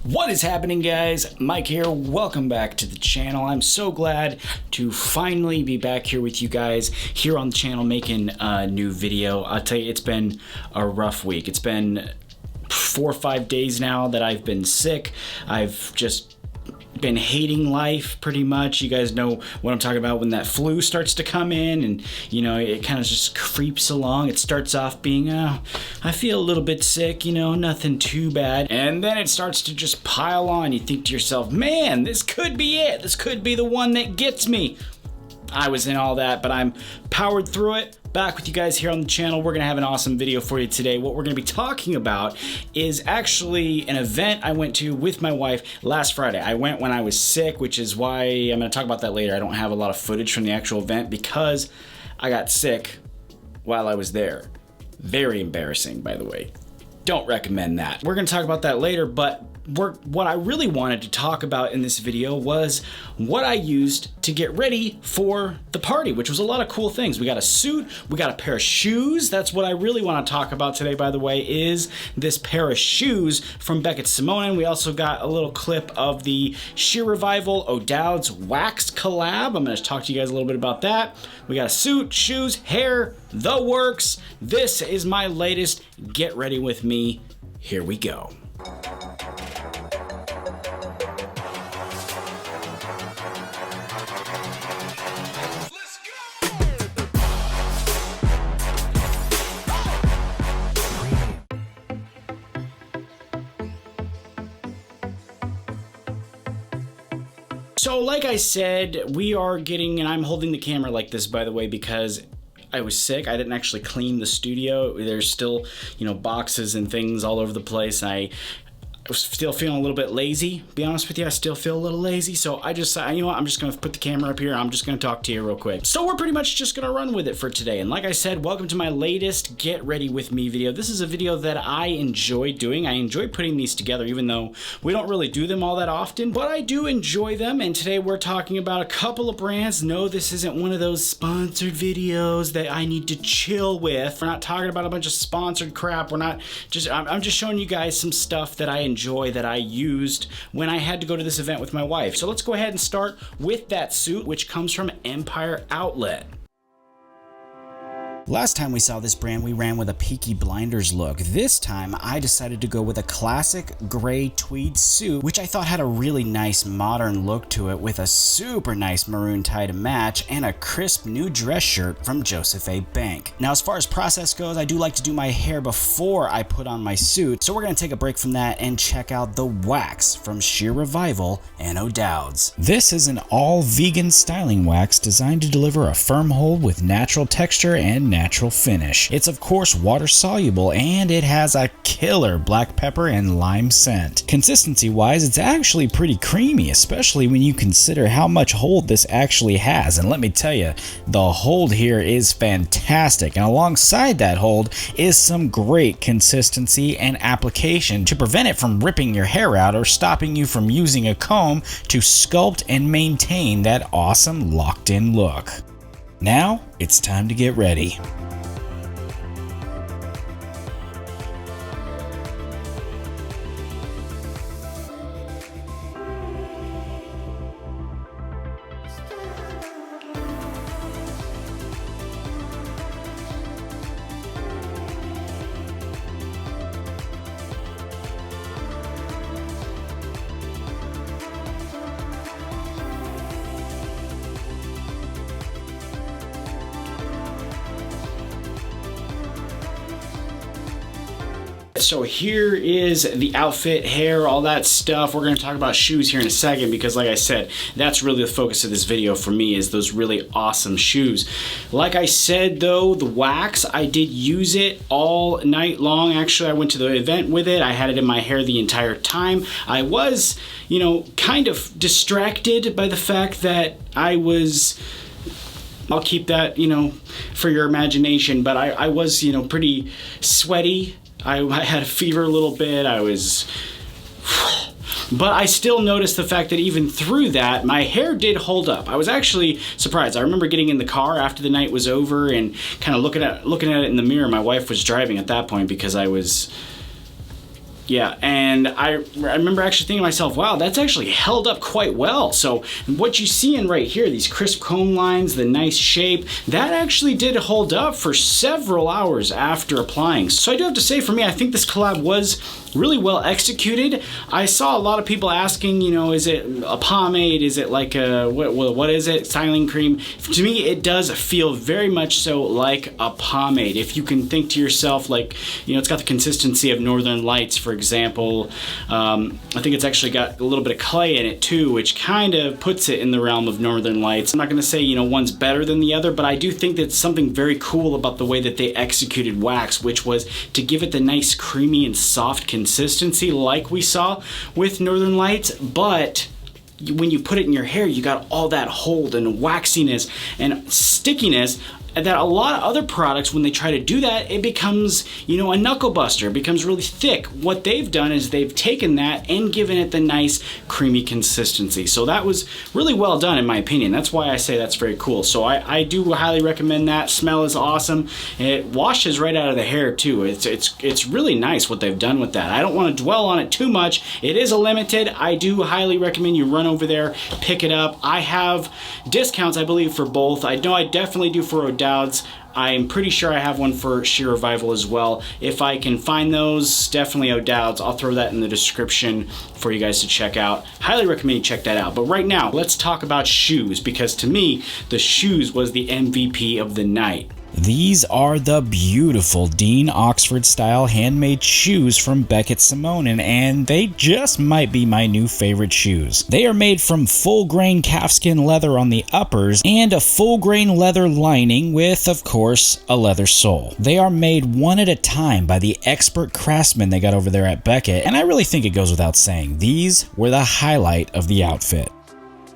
What is happening, guys? Mike here. Welcome back to the channel. I'm so glad to finally be back here with you guys here on the channel making a new video. I'll tell you, it's been a rough week. It's been 4 or 5 days now that I've been sick. I've just been hating life pretty much. You guys know what I'm talking about when that flu starts to come in and you know it kind of just creeps along. It starts off being I feel a little bit sick, you know, nothing too bad, and then it starts to just pile on. You think to yourself, man, this could be it. This could be the one that gets me. I was in all that, but I'm powered through it. Back with you guys here on the channel. We're gonna have an awesome video for you today. What we're gonna be talking about is actually an event I went to with my wife last Friday. I went when I was sick, which is why I'm gonna talk about that later. I don't have a lot of footage from the actual event because I got sick while I was there. Very embarrassing, by the way. Don't recommend that. We're gonna talk about that later, but what I really wanted to talk about in this video was what I used to get ready for the party, which was a lot of cool things. We got a suit, we got a pair of shoes. That's what I really want to talk about today, by the way, is this pair of shoes from Beckett Simonon. We also got a little clip of the Shear Revival Odouds wax collab. I'm going to talk to you guys a little bit about that. We got a suit, shoes, hair, the works. This is my latest Get Ready With Me. Here we go. So like I said, we are getting, and I'm holding the camera like this, by the way, because I was sick. I didn't actually clean the studio. There's still, you know, boxes and things all over the place. I was still feeling a little bit lazy, be honest with you. I still feel a little lazy, so I just, you know what, I'm just gonna put the camera up here. I'm just gonna talk to you real quick. So we're pretty much just gonna run with it for today. And like I said, welcome to my latest Get Ready With Me video. This is a video that I enjoy doing. I enjoy putting these together, even though we don't really do them all that often, but I do enjoy them. And today we're talking about a couple of brands. No, this isn't one of those sponsored videos that I need to chill with. We're not talking about a bunch of sponsored crap. We're not just, I'm just showing you guys some stuff that I enjoy, that I used when I had to go to this event with my wife. So let's go ahead and start with that suit, which comes from Empire Outlet. Last time we saw this brand, we ran with a Peaky Blinders look. This time, I decided to go with a classic gray tweed suit, which I thought had a really nice modern look to it, with a super nice maroon tie to match and a crisp new dress shirt from Joseph A. Bank. Now, as far as process goes, I do like to do my hair before I put on my suit, so we're gonna take a break from that and check out the wax from Shear Revival and Odouds. This is an all-vegan styling wax designed to deliver a firm hold with natural texture and natural finish. It's of course water soluble, and it has a killer black pepper and lime scent. Consistency wise, it's actually pretty creamy, especially when you consider how much hold this actually has. And let me tell you, the hold here is fantastic, and alongside that hold is some great consistency and application to prevent it from ripping your hair out or stopping you from using a comb to sculpt and maintain that awesome locked-in look. Now, it's time to get ready. So here is the outfit, hair, all that stuff. We're going to talk about shoes here in a second because, like I said, that's really the focus of this video for me, is those really awesome shoes. Like I said, though, the wax, I did use it all night long. Actually, I went to the event with it. I had it in my hair the entire time. I was, you know, kind of distracted by the fact that I was... I'll keep that, you know, for your imagination, but I was, you know, pretty sweaty. I had a fever a little bit. But I still noticed the fact that even through that, my hair did hold up. I was actually surprised. I remember getting in the car after the night was over and kind of looking at it in the mirror. My wife was driving at that point because I was Yeah, and I remember actually thinking to myself, wow, that's actually held up quite well. So what you see in right here, these crisp comb lines, the nice shape, that actually did hold up for several hours after applying. So I do have to say, for me, I think this collab was really well executed. I saw a lot of people asking, you know, is it a pomade? Is it like a, what is it? Styling cream? To me, it does feel very much so like a pomade. If you can think to yourself, like, you know, it's got the consistency of Northern Lights, for example. I think it's actually got a little bit of clay in it too, which kind of puts it in the realm of Northern Lights. I'm not going to say, you know, one's better than the other, but I do think that's something very cool about the way that they executed wax, which was to give it the nice creamy and soft consistency like we saw with Northern Lights, but when you put it in your hair, you got all that hold and waxiness and stickiness that a lot of other products, when they try to do that, it becomes, you know, a knuckle buster. It becomes really thick. What they've done is they've taken that and given it the nice creamy consistency. So that was really well done in my opinion. That's why I say that's very cool. So I do highly recommend that. Smell is awesome. It washes right out of the hair too. It's really nice what they've done with that. I don't want to dwell on it too much. It is a limited. I do highly recommend you run over there, pick it up. I have discounts, I believe, for both. I know I definitely do for Odouds. I'm pretty sure I have one for Shear Revival as well. If I can find those, definitely Odouds. I'll throw that in the description for you guys to check out. Highly recommend you check that out. But right now, let's talk about shoes, because to me, the shoes was the MVP of the night. These are the beautiful Dean Oxford style handmade shoes from Beckett Simonon, and they just might be my new favorite shoes. They are made from full grain calfskin leather on the uppers and a full grain leather lining with, of course, a leather sole. They are made one at a time by the expert craftsmen they got over there at Beckett, and I really think it goes without saying, these were the highlight of the outfit.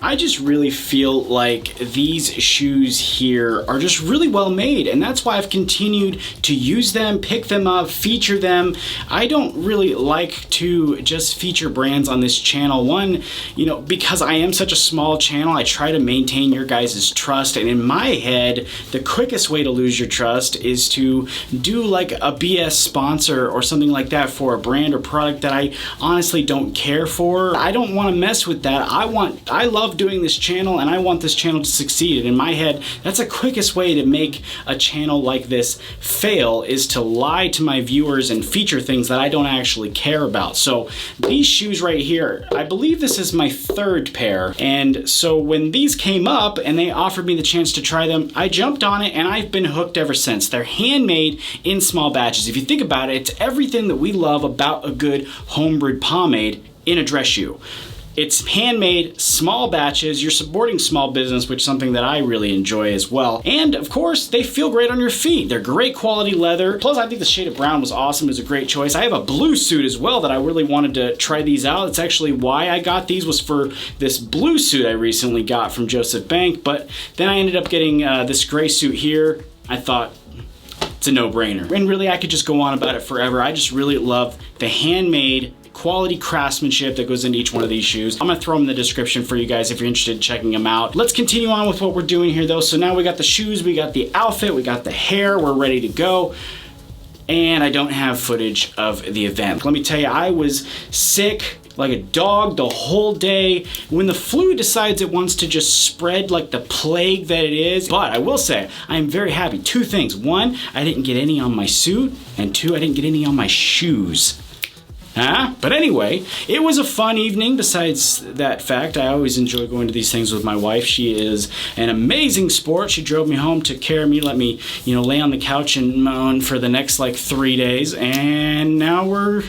I just really feel like these shoes here are just really well made, and that's why I've continued to use them, pick them up, feature them. I don't really like to just feature brands on this channel. One, you know, because I am such a small channel, I try to maintain your guys' trust, and in my head, the quickest way to lose your trust is to do like a BS sponsor or something like that for a brand or product that I honestly don't care for. I don't want to mess with that. I love doing this channel, and I want this channel to succeed. And in my head, that's the quickest way to make a channel like this fail, is to lie to my viewers and feature things that I don't actually care about. So these shoes right here, I believe this is my third pair, and so when these came up and they offered me the chance to try them, I jumped on it and I've been hooked ever since. They're handmade in small batches. If you think about it, it's everything that we love about a good homebrewed pomade in a dress shoe. It's handmade, small batches, you're supporting small business, which is something that I really enjoy as well. And of course, they feel great on your feet. They're great quality leather. Plus, I think the shade of brown was awesome. It was a great choice. I have a blue suit as well that I really wanted to try these out. It's actually why I got these, was for this blue suit I recently got from Joseph Bank, but then I ended up getting this gray suit here. I thought, it's a no-brainer. And really, I could just go on about it forever. I just really love the handmade quality craftsmanship that goes into each one of these shoes. I'm gonna throw them in the description for you guys if you're interested in checking them out. Let's continue on with what we're doing here though. So now we got the shoes, we got the outfit, we got the hair, we're ready to go. And I don't have footage of the event. Let me tell you, I was sick like a dog the whole day. When the flu decides it wants to just spread like the plague that it is. But I will say, I am very happy. Two things. One, I didn't get any on my suit, and two, I didn't get any on my shoes. But anyway, it was a fun evening. Besides that fact, I always enjoy going to these things with my wife. She is an amazing sport. She drove me home, took care of me, let me, you know, lay on the couch and moan for the next like 3 days, and now we're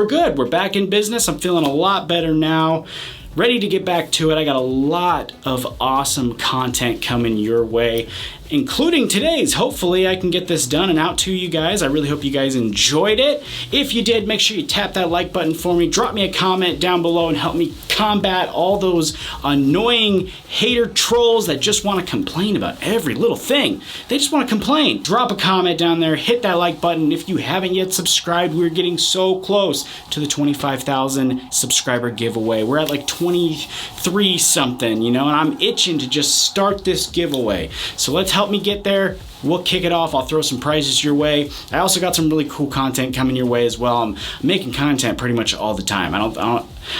good. We're back in business. I'm feeling a lot better now. Ready to get back to it. I got a lot of awesome content coming your way, including today's. Hopefully I can get this done and out to you guys. I really hope you guys enjoyed it. If you did, make sure you tap that like button for me. Drop me a comment down below and help me combat all those annoying hater trolls that just want to complain about every little thing. They just want to complain. Drop a comment down there. Hit that like button. If you haven't yet subscribed, we're getting so close to the 25,000 subscriber giveaway. We're at like 23 something, you know, and I'm itching to just start this giveaway. So let's help me get there. We'll kick it off. I'll throw some prizes your way. I also got some really cool content coming your way as well. I'm making content pretty much all the time.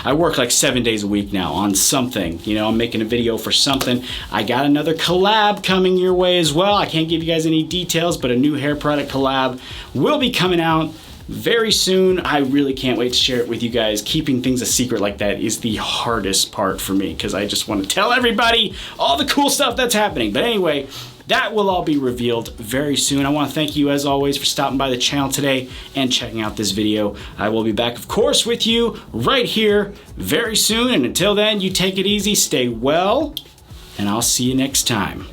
I work like 7 days a week now on something. You know, I'm making a video for something. I got another collab coming your way as well. I can't give you guys any details, but a new hair product collab will be coming out very soon. I really can't wait to share it with you guys. Keeping things a secret like that is the hardest part for me because I just want to tell everybody all the cool stuff that's happening. But anyway, that will all be revealed very soon. I want to thank you as always for stopping by the channel today and checking out this video. I will be back, of course, with you right here very soon. And until then, you take it easy, stay well, and I'll see you next time.